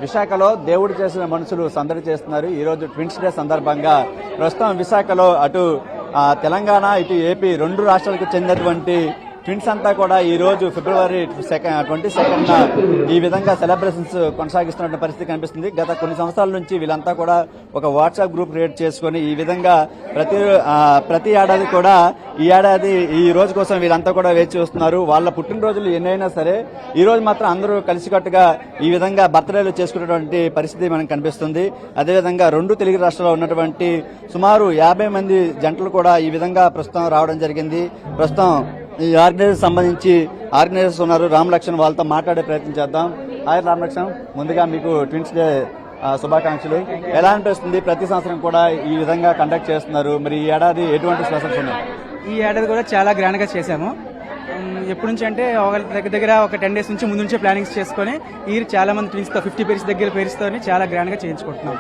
విశాఖలో దేవుడు చేసిన మనుషులు సందడి చేస్తున్నారు. ఈ రోజు ట్విన్స్ డే సందర్భంగా ప్రస్తుతం విశాఖలో అటు తెలంగాణ ఇటు ఏపీ రెండు రాష్ట్రాలకు చెందినటువంటి ట్విన్స్ అంతా కూడా ఈ రోజు ఫిబ్రవరి 22న ఈ విధంగా సెలబ్రేషన్స్ కొనసాగిస్తున్న పరిస్థితి కనిపిస్తుంది. గత కొన్ని సంవత్సరాల నుంచి వీళ్ళంతా కూడా ఒక వాట్సాప్ గ్రూప్ క్రియేట్ చేసుకుని ఈ విధంగా ప్రతి ఏడాది కూడా ఈ ఏడాది ఈ రోజు కోసం వీళ్ళంతా కూడా వేచి చూస్తున్నారు. వాళ్ళ పుట్టినరోజులు ఎన్నైనా సరే ఈ రోజు మాత్రం అందరూ కలిసికట్టుగా ఈ విధంగా బర్త్డేలు చేసుకునేటువంటి పరిస్థితి మనకు కనిపిస్తుంది. అదేవిధంగా రెండు తెలుగు రాష్ట్రాల్లో ఉన్నటువంటి సుమారు 50 మంది జంటలు కూడా ఈ విధంగా ప్రస్తుతం రావడం జరిగింది. ప్రస్తుతం ఈ ఆర్గనైజర్ సంబంధించి ఆర్గనైజర్స్ ఉన్నారు. రామలక్ష్మణ్ వాళ్ళతో మాట్లాడే ప్రయత్నం చేద్దాం. హాయ్ రామలక్ష్మణ్, ముందుగా మీకు ట్విన్స్ డే శుభాకాంక్షలు. ఎలా అనిపిస్తుంది? ప్రతి సంవత్సరం కూడా ఈ విధంగా కండక్ట్ చేస్తున్నారు. మరి ఈ ఏడాది ఎటువంటి స్పెషల్స్ ఉన్నాయి? ఈ ఏడాది కూడా చాలా గ్రాండ్ గా చేశాము. ఎప్పటి నుంచి అంటే దగ్గర ఒక 10 days నుంచి ముందు నుంచే ప్లానింగ్స్ చేసుకుని ఈ చాలా మంది ట్విన్స్ తో 50 పేర్స్ దగ్గర పేరుస్తో చాలా గ్రాండ్ గా చేయించుకుంటున్నాం.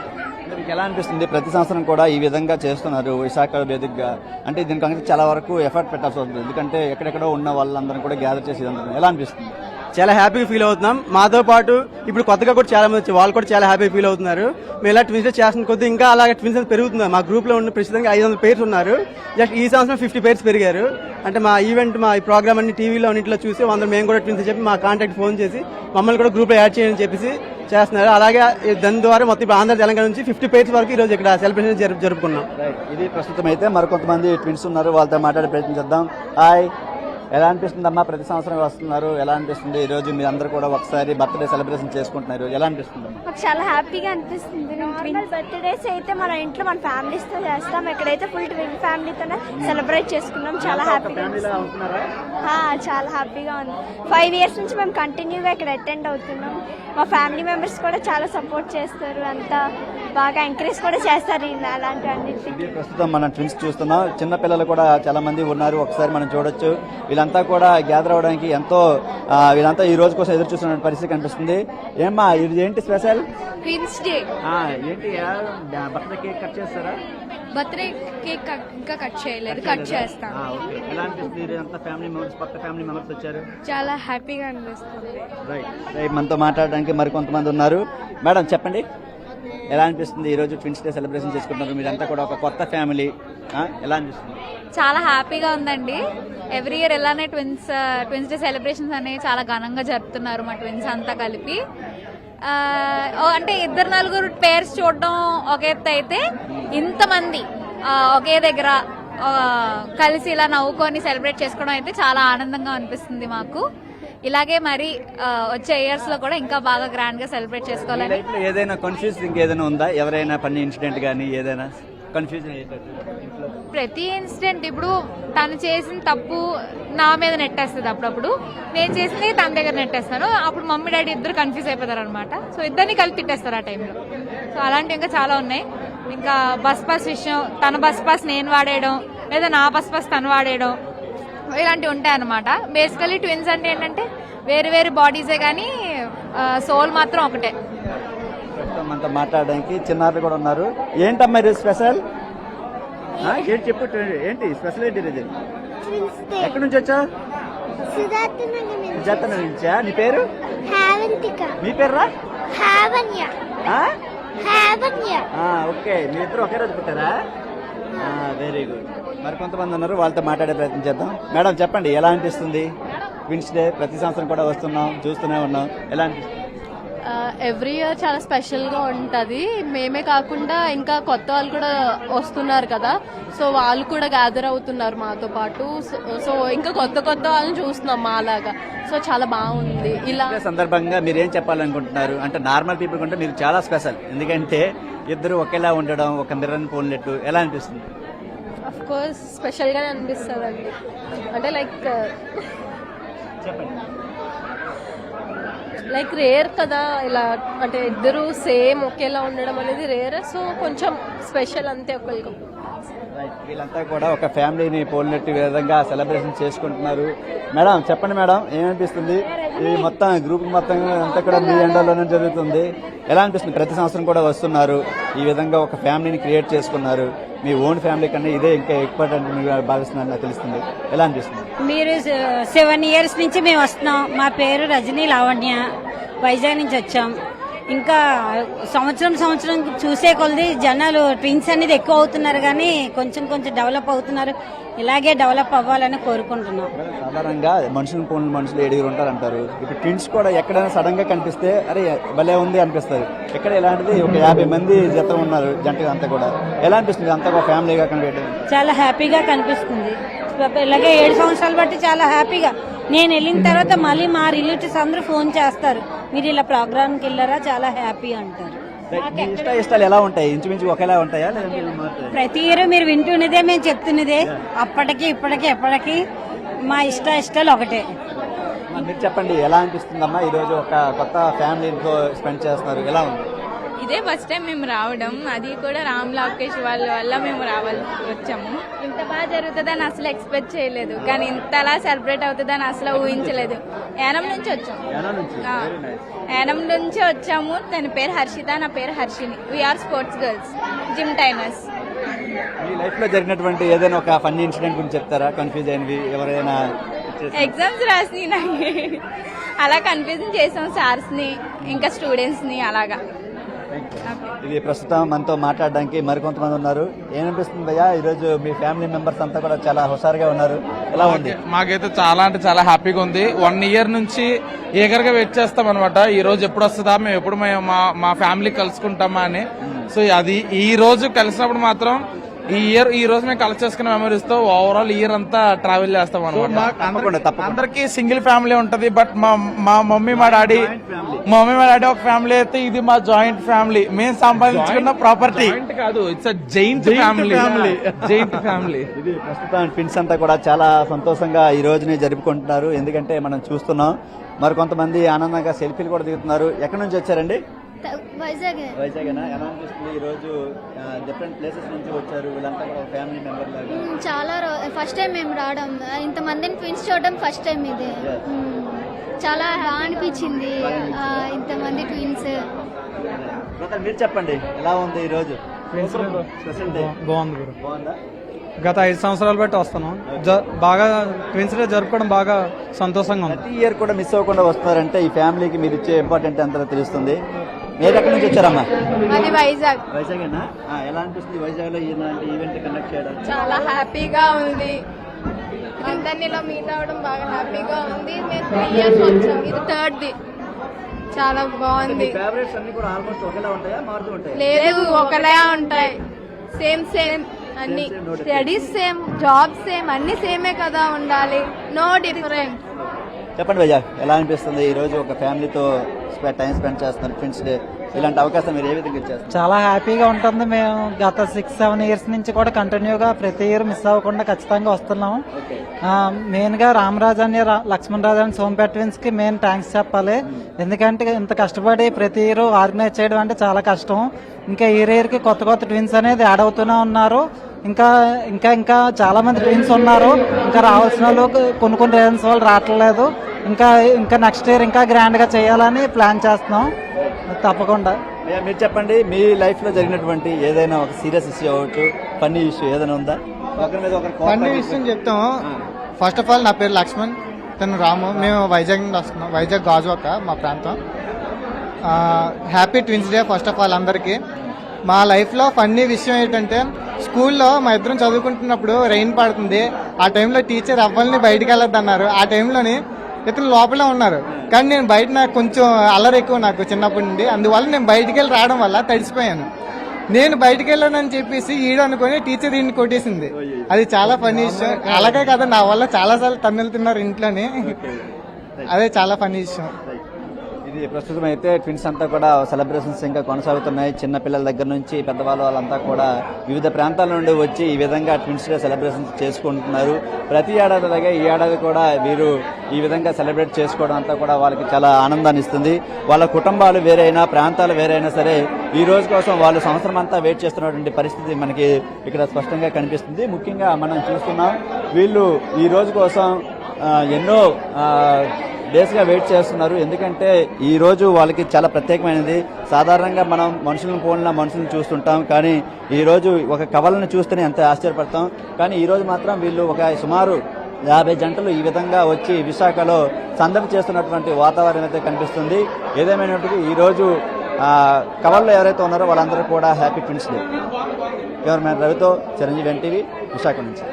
మీకు ఎలా అనిపిస్తుంది? ప్రతి సంవత్సరం కూడా ఈ విధంగా చేస్తున్నారు విశాఖ వేదికగా. అంటే దీనికి చాలా వరకు ఎఫర్ట్ పెట్టాల్సి వస్తుంది, ఎందుకంటే ఎక్కడెక్కడో ఉన్న వాళ్ళందరూ కూడా గ్యాదర్ చేసి ఎలా అనిపిస్తుంది? చాలా హ్యాపీగా ఫీల్ అవుతున్నాం. మాతో పాటు ఇప్పుడు కొత్తగా కూడా చాలా మంది వచ్చి వాళ్ళు కూడా చాలా హ్యాపీ ఫీల్ అవుతున్నారు. మేము ఇలా ట్విన్స్ డే చేస్తున్న కొద్ది ఇంకా అలాగే ట్విన్స్ పెరుగుతున్నారు. మా గ్రూప్ లో ఉన్న ప్రస్తుతంగా 500 పేర్స్ ఉన్నారు. జస్ట్ ఈ సంవత్సరం 50 పేర్స్ పెరిగారు. అంటే మా ఈవెంట్ మా ఈ ప్రోగ్రామ్ అన్ని టీవీలో అన్నింటిలో చూసి అందరూ మేము కూడా ట్విన్స్ చెప్పి మా కాంటాక్ట్ ఫోన్ చేసి మమ్మల్ని కూడా గ్రూప్ లో యాడ్ చేయని చెప్పేసి చేస్తున్నారు. అలాగే దాని ద్వారా మొత్తం ఆంధ్ర తెలంగాణ నుంచి 50 పేర్స్ వరకు ఈ రోజు ఇక్కడ సెలబ్రేషన్ జరుపుకున్నాం. ఇది ప్రస్తుతం అయితే మరికొంతమంది ట్విన్స్ ఉన్నారు, వాళ్ళతో మాట్లాడే ప్రయత్నం చేద్దాం. హాయ్, ఎలా అనిపిస్తుంది అమ్మా? ప్రతి సంవత్సరం వస్తున్నారు, ఎలా అనిపిస్తుంది? ఈ రోజు మీరు అందరూ కూడా ఒకసారి బర్త్డే సెలబ్రేషన్ చేసుకుంటున్నారు, ఎలా అనిపిస్తుంది? మాకు చాలా హ్యాపీగా అనిపిస్తుంది. బర్త్డేస్ అయితే మన ఇంట్లో మన ఫ్యామిలీస్ తో చేస్తాం, ఎక్కడైతే ఫుల్ ట్విన్ ఫ్యామిలీతోనే సెలబ్రేట్ చేసుకున్నాం. చాలా హ్యాపీగా చాలా హ్యాపీగా ఉంది. 5 years నుంచి మేము కంటిన్యూగా ఇక్కడ అటెండ్ అవుతున్నాం. మా ఫ్యామిలీ మెంబర్స్ కూడా చాలా సపోర్ట్ చేస్తారు, అంతా బాగా ఎంకరేజ్ కూడా చేస్తారు అలాంటివన్నిటి. ప్రస్తుతం మనం ట్విన్స్ చూస్తున్నాం, చిన్న పిల్లలు కూడా చాలా మంది ఉన్నారు, ఒకసారి మనం చూడొచ్చు. వీళ్ళంతా కూడా గ్యాదర్ అవడానికి ఎంతో వీళ్ళంతా ఈ రోజు కోసం ఎదురు చూస్తున్న పరిస్థితి కనిపిస్తుంది. ఏమ్మా, ఇది ఏంటి స్పెషల్? Twins day. ఏంటి బర్త్డే కేక్ కట్ చేస్తారా? బర్త్డే కేక్ ఇంకా కట్ చేయలేదు, కట్ చేస్తాం. ఎలా అనిపిస్తుంది? అంతా ఫ్యామిలీ మెంబర్స్, కొత్త ఫ్యామిలీ మెంబర్స్ వచ్చారు, చాలా హ్యాపీగా అనిపిస్తుంది. రైట్, మనతో మాట్లాడడానికి మరికొంతమంది ఉన్నారు. మేడం చెప్పండి, ఎలా అనిపిస్తుంది? ఈ రోజు ట్విన్స్ డే సెలబ్రేషన్ చేసుకుంటున్నారు, మీరంతా కూడా ఒక కొత్త ఫ్యామిలీ, ఎలా అనిపిస్తుంది? చాలా హ్యాపీగా ఉందండి. ఎవ్రీ ఇయర్ ఇలానే ట్విన్స్ డే సెలబ్రేషన్స్ అనేవి చాలా ఘనంగా జరుపుతున్నారు మా ట్విన్స్ అంతా కలిపి. అంటే 2-4 పేర్స్ చూడడం ఒక ఎత్తు అయితే, ఇంతమంది ఒకే దగ్గర కలిసి ఇలా నవ్వుకొని సెలబ్రేట్ చేసుకోవడం అయితే చాలా ఆనందంగా అనిపిస్తుంది మాకు. ఇలాగే మరి వచ్చే ఇయర్స్ లో కూడా ఇంకా బాగా గ్రాండ్ గా సెలబ్రేట్ చేసుకోవాలని. ఏదైనా కన్ఫ్యూజ్ ఇంకేదైనా ఉందా? ఎవరైనా పని ఇన్సిడెంట్ కానీ ఏదైనా కన్ఫ్యూజన్ అయ్యేటట్టు? ప్రతి ఇన్సిడెంట్ ఇప్పుడు తను చేసిన తప్పు నా మీద నెట్టేస్తుంది, అప్పుడప్పుడు నేను చేసింది తన దగ్గర నెట్టేస్తాను. అప్పుడు మమ్మీ డాడీ ఇద్దరు కన్ఫ్యూజ్ అయిపోతారు అనమాట. సో ఇద్దరిని కలిపి తిట్టేస్తారు ఆ టైంలో. సో అలాంటివి ఇంకా చాలా ఉన్నాయి. ఇంకా బస్ పాస్ విషయం, తన బస్ పాస్ నేను వాడేయడం, లేదా నా బస్ పాస్ తను వాడేయడం, ఇలాంటివి ఉంటాయి అనమాట. బేసికలీ ట్విన్స్ అంటే ఏంటంటే వేరు వేరు బాడీసే కానీ సోల్ మాత్రం ఒకటే. మనతో మాట్లాడడానికి చిన్నారులు కూడా ఉన్నారు. ఏంటమ్మా ఇది స్పెషల్? ఏంటి చెప్పు, ఏంటి స్పెషల్? ఏంటి ఇది? ఎక్కడి నుంచి వచ్చా? సుజాత నుంచా? నీ పేరు? మీ పేరు? ఓకే, మీ ఇద్దరు ఒకే రోజు పుట్టారా? Very good. మరి కొంతమంది ఉన్నారు, వాళ్ళతో మాట్లాడే ప్రయత్నం చేద్దాం. మేడం చెప్పండి, ఎలా అనిపిస్తుంది? ట్విన్స్ డే ప్రతి సంవత్సరం కూడా వస్తున్నాం, చూస్తూనే ఉన్నాం, ఎలా అనిపిస్తుంది? ఎవ్రీ ఇయర్ చాలా స్పెషల్గా ఉంటుంది. మేమే కాకుండా ఇంకా కొత్త వాళ్ళు కూడా వస్తున్నారు కదా, సో వాళ్ళు కూడా గ్యాదర్ అవుతున్నారు మాతో పాటు. సో ఇంకా కొత్త వాళ్ళని చూస్తున్నాం మాలాగా. సో చాలా బాగుంది. ఇలా సందర్భంగా మీరు ఏం చెప్పాలనుకుంటున్నారు? అంటే నార్మల్ పీపుల్ కంటే మీరు చాలా స్పెషల్, ఎందుకంటే ఇద్దరు ఒకేలా ఉండడం, ఒక మిర్రర్ పోలినట్టు, ఎలా అనిపిస్తుంది? అఫ్ కోర్స్ స్పెషల్గానే అనిపిస్తుంది అండి. అంటే లైక్ రేర్ కదా ఇలా, అంటే ఇద్దరు సేమ్ ఒకేలా ఉండడం అనేది రేర్. సో కొంచెం స్పెషల్ అంతే ఒకరికి. వీళ్ళంతా కూడా ఒక ఫ్యామిలీని పోలినట్టు విధంగా సెలబ్రేషన్ చేసుకుంటున్నారు. మేడం చెప్పండి, మేడం ఏమనిపిస్తుంది? ఈ మొత్తం గ్రూప్ మొత్తం అంతా కూడా మీ ఎండలోనే జరుగుతుంది, ఎలా అనిపిస్తుంది? ప్రతి సంవత్సరం కూడా వస్తున్నారు, ఈ విధంగా ఒక ఫ్యామిలీని క్రియేట్ చేసుకున్నారు. మీ ఓన్ ఫ్యామిలీ కన్నా ఇదే ఇంకా ఇంపార్టెంట్ భావిస్తున్నారు నాకు తెలుస్తుంది, ఎలా అనిపిస్తుంది? మీరు 7 years నుంచి మేము వస్తున్నాం. మా పేరు రజనీ లావణ్య, వైజాగ్ నుంచి వచ్చాం. ఇంకా సంవత్సరం చూసే కొలది జనాలు ట్విన్స్ అనేది ఎక్కువ అవుతున్నారు కానీ కొంచెం డెవలప్ అవుతున్నారు. ఇలాగే డెవలప్ అవ్వాలని కోరుకుంటున్నాం. సాధారణంగా మనుషులను పోలిన మనుషులు 7 ఉంటారంటారు. ఇప్పుడు ట్విన్స్ కూడా ఎక్కడైనా సడన్ గా కనిపిస్తే అరే భలే ఉంది అనిపిస్తారు. ఇక్కడ ఇలాంటిది ఒక 50 మంది జత ఉన్నారు జంట అంతా కూడా ఎలా అనిపిస్తుంది? అంతా ఒక ఫ్యామిలీగా కనిపించడం చాలా హ్యాపీగా కనిపిస్తుంది. ఇలాగే 7 సంవత్సరాలు బట్టి చాలా హ్యాపీగా. నేను వెళ్ళిన తర్వాత మళ్ళీ మా రిలేటివ్స్ అందరూ ఫోన్ చేస్తారు, మీరు ఇలా ప్రోగ్రామ్కి వెళ్ళారా, చాలా హ్యాపీ అంటారు. ఇష్టాలు ఎలా ఉంటాయి? ఇంచుమించు ఒకేలా ఉంటాయా లేదంటే ప్రతి ఇయర్ మీరు వింటున్నదే మేము చెప్తున్నదే, అప్పటికి ఇప్పటికి ఎప్పటికీ మా ఇష్టాలు ఒకటే. మీరు చెప్పండి ఎలా అనిపిస్తుందమ్మా? ఈ రోజు ఒక కొత్త ఫ్యామిలీతో స్పెండ్ చేస్తున్నారు, ఎలా ఉంది? ఇదే ఫస్ట్ టైం మేము రావడం, అది కూడా రామ్ లోకేష్ వాళ్ళ వల్ల మేము వచ్చాము. ఇంత బాగా జరుగుతుందని అసలు ఎక్స్పెక్ట్ చేయలేదు, కానీ ఇంతలా సెలబ్రేట్ అవుతుందని అసలు ఊహించలేదు. యానం నుంచి వచ్చాము. యానం నుంచి వచ్చాము. తన పేరు హర్షిత, నా పేరు Harshini. We're sports girls, gym trainers. మీ లైఫ్ లో జరిగినటువంటి ఏదైనా ఒక ఫన్నీ ఇన్సిడెంట్ గురించి చెప్తారా? కన్ఫ్యూజ్ అయినవి ఎవరైనా? ఎగ్జామ్స్ రాసి అలా కన్ఫ్యూజన్ చేసాం సార్స్ ని, ఇంకా స్టూడెంట్స్ ని. అలాగా ఇది ప్రస్తుతం మనతో మాట్లాడడానికి మరికొంతమంది ఉన్నారు. ఏమనిపిస్తుంది భయ్యా, ఈ రోజు మీ ఫ్యామిలీ మెంబర్స్ అంతా కూడా చాలా హుషారుగా ఉన్నారు, ఎలా ఉంది? మాకైతే చాలా అంటే చాలా హ్యాపీగా ఉంది. 1 year నుంచి ఏగర్గా వెయిట్ చేస్తాం అనమాట. ఈ రోజు ఎప్పుడు వస్తుందా, మేము ఎప్పుడు మా ఫ్యామిలీ కలుసుకుంటామా అని. సో అది ఈ రోజు కలిసినప్పుడు మాత్రం ఈ రోజు మేము కలెక్ట్ చేసుకున్న మెమరీస్ తో ఓవరాల్ ఇయర్ అంతా ట్రావెల్ చేస్తాం అనమాట. అందరికి సింగిల్ ఫ్యామిలీ ఉంటది, బట్ మా మమ్మీ మా డాడీ ఒక ఫ్యామిలీ అయితే ఇది మా జాయింట్ ఫ్యామిలీ. మేము సంపాదించుకున్న ప్రాపర్టీ కాదు, ఇట్స్ జైంట్ ఫ్యామిలీ. ఇది ప్రస్తుతం ట్విన్స్ అంతా కూడా చాలా సంతోషంగా ఈ రోజుని జరుపుకుంటున్నారు. ఎందుకంటే మనం చూస్తున్నాం మరికొంతమంది ఆనందంగా సెల్ఫీలు కూడా దిగుతున్నారు. ఎక్కడి నుంచి వచ్చారండి? వైజాగేనా? ఎలా అనిపిస్తుంది ఈ రోజు? డిఫరెంట్ ప్లేసెస్ నుంచి వచ్చారు వీళ్ళంతా కూడా ఫ్యామిలీ మెంబర్ లాగా. చాలా ఫస్ట్ టైం మేము రావడం, ఇంతమందిని ట్విన్స్ చూడడం ఫస్ట్ టైం. ఇది చాలా బాగా అనిపించింది, ఇంతమంది ట్విన్స్. మీరు చెప్పండి ఎలా ఉంది ఈ రోజు? బాగుందా? గత 5 సంవత్సరాలు బట్టి వస్తున్నాం, బాగా ట్విన్స్ డే జరుపుకోవడం బాగా సంతోషంగా ఉంది. ప్రతి ఇయర్ కూడా మిస్ అవ్వకుండా వస్తున్నారంటే ఈ ఫ్యామిలీకి మీరు ఇచ్చే ఇంపార్టెంట్ అంతా తెలుస్తుంది. మీరు ఎక్కడి నుంచి వచ్చారమ్మా? అది వైజాగ్. వైజాగేనా? ఎలా అనిపిస్తుంది వైజాగ్ లో ఇలాంటి ఈవెంట్ కండక్ట్ చేయడం? చాలా హ్యాపీగా ఉంది. అందరినీ ఇలా మీట్ అవ్వడం బాగా హ్యాపీగా ఉంది. మేము 3 years వచ్చాం, ఇది 3rd. చాలా బాగుంది. ఫేవరెట్స్ అన్ని కూడా ఆల్మోస్ట్ ఒకేలా ఉంటాయా, మారుతూ ఉంటాయి? లేదు, ఒకలా ఉంటాయి. సేమ్ అన్ని. స్టడీస్ సేమ్, జాబ్ సేమ్, అన్ని సేమే కదా ఉండాలి, నో డిఫరెంట్. చెప్పండి భయ్యా, ఎలా అనిపిస్తుంది ఈ రోజు ఒక ఫ్యామిలీతో టైం స్పెండ్ చేస్తున్నారు ట్విన్స్ డే? ఇలాంటి అవకాశం మీరు ఏ విధంగా ఇచ్చేస్తారు? చాలా హ్యాపీగా ఉంటుంది. మేము గత 6-7 years నుంచి కూడా కంటిన్యూగా ప్రతి ఇయర్ మిస్ అవ్వకుండా ఖచ్చితంగా వస్తున్నాము. మెయిన్ గా రామరాజ్ అని, లక్ష్మణ్ రాజ్ అని, సోంపేట ట్విన్స్ కి మెయిన్ థ్యాంక్స్ చెప్పాలి. ఎందుకంటే ఇంత కష్టపడి ప్రతి ఇయర్ ఆర్గనైజ్ చేయడం అంటే చాలా కష్టం. ఇంకా ఇయర్ కి కొత్త ట్విన్స్ అనేది యాడ్ అవుతూనే ఉన్నారు. ఇంకా చాలా మంది ట్విన్స్ ఉన్నారు. ఇంకా రావాల్సిన వాళ్ళు కొన్ని రీజన్స్ వాళ్ళు రావట్లేదు. ఇంకా నెక్స్ట్ ఇయర్ ఇంకా గ్రాండ్ గా చేయాలని ప్లాన్ చేస్తున్నాం తప్పకుండా. మీరు చెప్పండి, మీ లైఫ్ లో జరిగినటువంటి ఏదైనా ఒక సీరియస్ ఇష్యూ అవ్వచ్చు, ఫన్నీ ఇష్యూ ఏదైనా ఉందా? ఫన్నీ విషయం చెప్తాము. ఫస్ట్ ఆఫ్ ఆల్ నా పేరు లక్ష్మణ్, తను రాము. మేము వైజాగ్ నుండి వస్తున్నాం. వైజాగ్ గాజువాక మా ప్రాంతం. Happy twins day first of all అందరికీ. మా లైఫ్లో ఫన్నీ విషయం ఏంటంటే, స్కూల్లో మా ఇద్దరం చదువుకుంటున్నప్పుడు రెయిన్ పడుతుంది. ఆ టైంలో టీచర్ అవ్వాలని బయటికి వెళ్ళొద్దన్నారు. ఆ టైంలోని ఇతను లోపలే ఉన్నారు, కానీ నేను బయట నాకు కొంచెం అల్లరి ఎక్కువ నాకు చిన్నప్పటి నుండి. అందువల్ల నేను బయటికి వెళ్ళి రావడం వల్ల తడిసిపోయాను. నేను బయటికి వెళ్ళానని చెప్పేసి ఈడు అనుకుని టీచర్ ఈయన్ని కొట్టేసింది. అది చాలా ఫన్నీ విషయం. అలాగే కదా నా వల్ల చాలాసార్లు తన్నులుతున్నారు ఇంట్లోని. అదే చాలా ఫన్నీ విషయం. ఇది ప్రస్తుతం అయితే ట్విన్స్ అంతా కూడా సెలబ్రేషన్స్ ఇంకా కొనసాగుతున్నాయి. చిన్న పిల్లల దగ్గర నుంచి పెద్దవాళ్ళు వాళ్ళంతా కూడా వివిధ ప్రాంతాల నుండి వచ్చి ఈ విధంగా ట్విన్స్ డే సెలబ్రేషన్స్ చేసుకుంటున్నారు. ప్రతి ఏడాదిలాగే ఈ ఏడాది కూడా వీరు ఈ విధంగా సెలబ్రేట్ చేసుకోవడం అంతా కూడా వాళ్ళకి చాలా ఆనందాన్ని ఇస్తుంది. వాళ్ళ కుటుంబాలు వేరైనా, ప్రాంతాలు వేరైనా సరే ఈ రోజు కోసం వాళ్ళు సంవత్సరం అంతా వెయిట్ చేస్తున్నటువంటి పరిస్థితి మనకి ఇక్కడ స్పష్టంగా కనిపిస్తుంది. ముఖ్యంగా మనం చూస్తున్నాం, వీళ్ళు ఈ రోజు కోసం ఎన్నో డేస్గా వెయిట్ చేస్తున్నారు. ఎందుకంటే ఈ రోజు వాళ్ళకి చాలా ప్రత్యేకమైనది. సాధారణంగా మనం మనుషులను పోలిన మనుషులను చూస్తుంటాం, కానీ ఈ రోజు ఒక కవలను చూస్తేనే ఎంత ఆశ్చర్యపడతాం. కానీ ఈ రోజు మాత్రం వీళ్ళు ఒక సుమారు 50 జంటలు ఈ విధంగా వచ్చి విశాఖలో సందడి చేస్తున్నటువంటి వాతావరణం అయితే కనిపిస్తుంది. ఏదేమైనప్పటికీ ఈ రోజు కవర్లో ఎవరైతే ఉన్నారో వాళ్ళందరూ కూడా హ్యాపీ ట్విన్స్ డే. కెమెరామ్యాన్ రవితో చిరంజీవి ఎన్టీవీ విశాఖ నుంచి.